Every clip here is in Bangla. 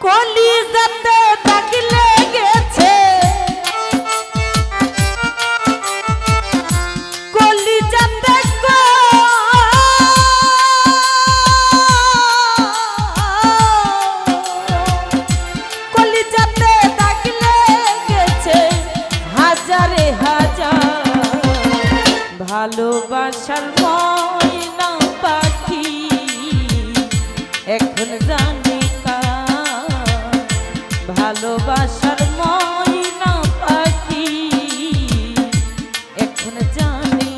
কলিজাতে দাগ লেগেছে, কলিজাতে কলিজাতে দাগ লেগেছে হাজারে হাজার ভালোবাসার ময়না পাখি এখন জানি ভালোবাসার ময়না পাখি এখন জানি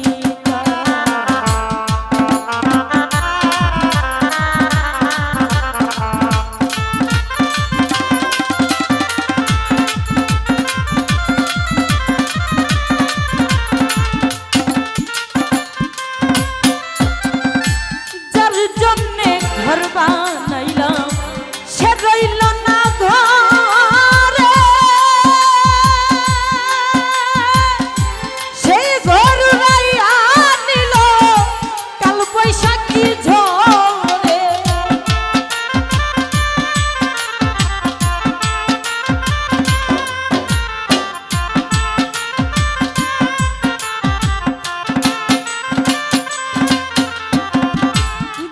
যার জন্যে ঘর বানাইলাম সে রইল না ঘরে, সেই ঘর রাইয়া নিল কাল বৈশাখী ঝড়ে।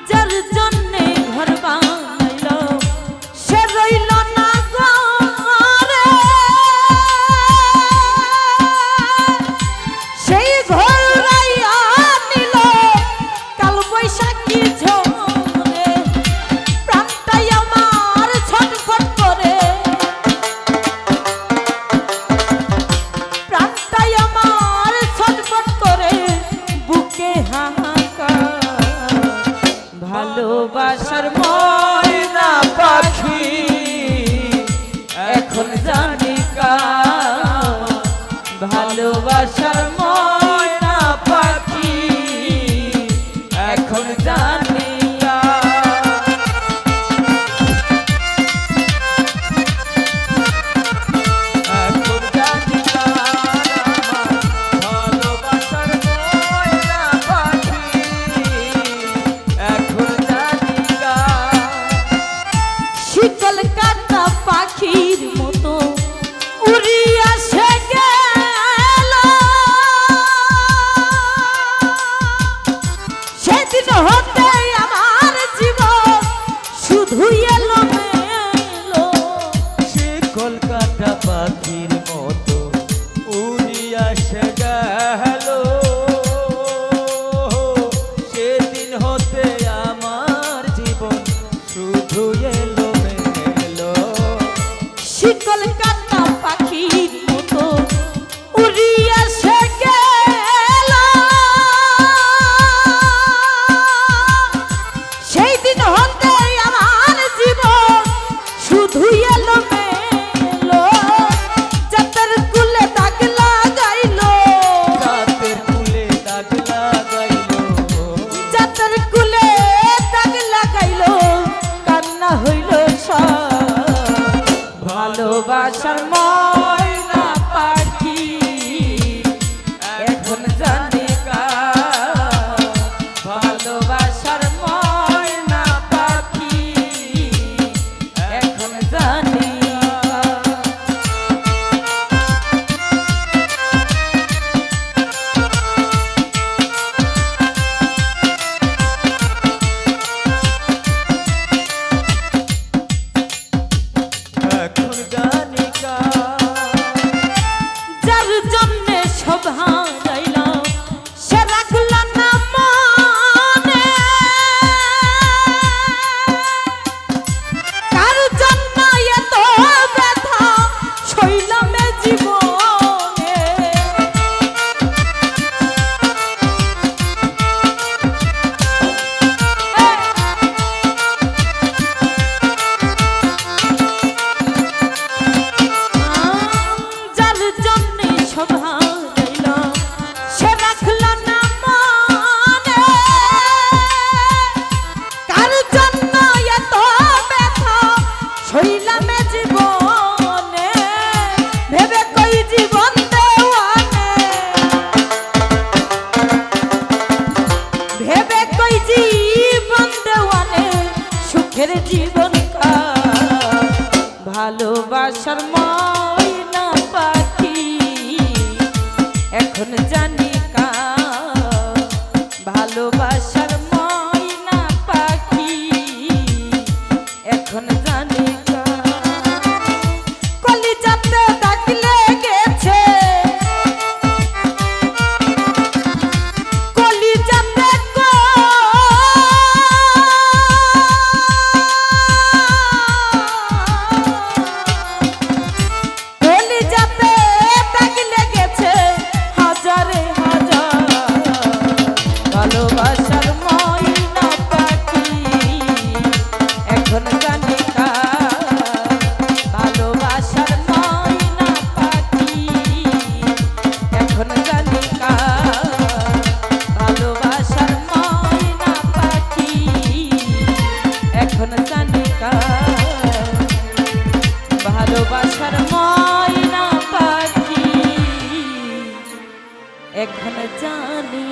যার জন্যে ঘর বানাইল সে রইল না ঘরে, সেই ঘর রাইয়া নিল কাল বৈশাখী ঝড়ে। প্রাণটাই আমার ছটফট করে, প্রাণটাই আমার ছটফট করে বুকে হাহাকার ভালোবাসার ময়না পাখি এখন জানি ভালোবাসার ময়না পাখি এখন জানি এখন জানি ভালোবাসার ময়না পাখি এখন জানি শীতল কাটা পাখির মতো উড়িয়া সে গেল, সেদিন হতে আমার জীবন শুধু এলো মেলো। সে কলকাতা পাখির মতো উড়িয়া সে গেল, সেদিন হতে আমার জীবন শুধু এলো মেলো। শীতল কাটা পাখির মতো উড়িয়া সে গেল, সেই দিন হতে আমার জীবন শুধু এলো মেলো। জাতের কুলে দাগ লাগাইলো, রাতের কুলে দাগ লাগাইলো, জাতের কুলে দাগ লাগাইলো কান্না হইল সব ভালোবাসার ময়না পাখি এখন জানি ভালোবাসার ময়না পাখি এখন জানি এখন জানি ভালোবাসার ময়না পাখি এখন জানি কা ভালোবাসার ময়না পাখি এখন জানি কা কলিজাতে দাগ লেগেছে কলিজাতে কলিজাতে দাগ লেগেছে হাজারে হাজার ভালোবাসার ময়না পাখি এখন জানি কা ভালোবাসার ময়না পাখি এখন জানি কা ভালোবাসার ময়না পাখি এখন জানি কা ভালোবাসার ময়না পাখি এখন জানি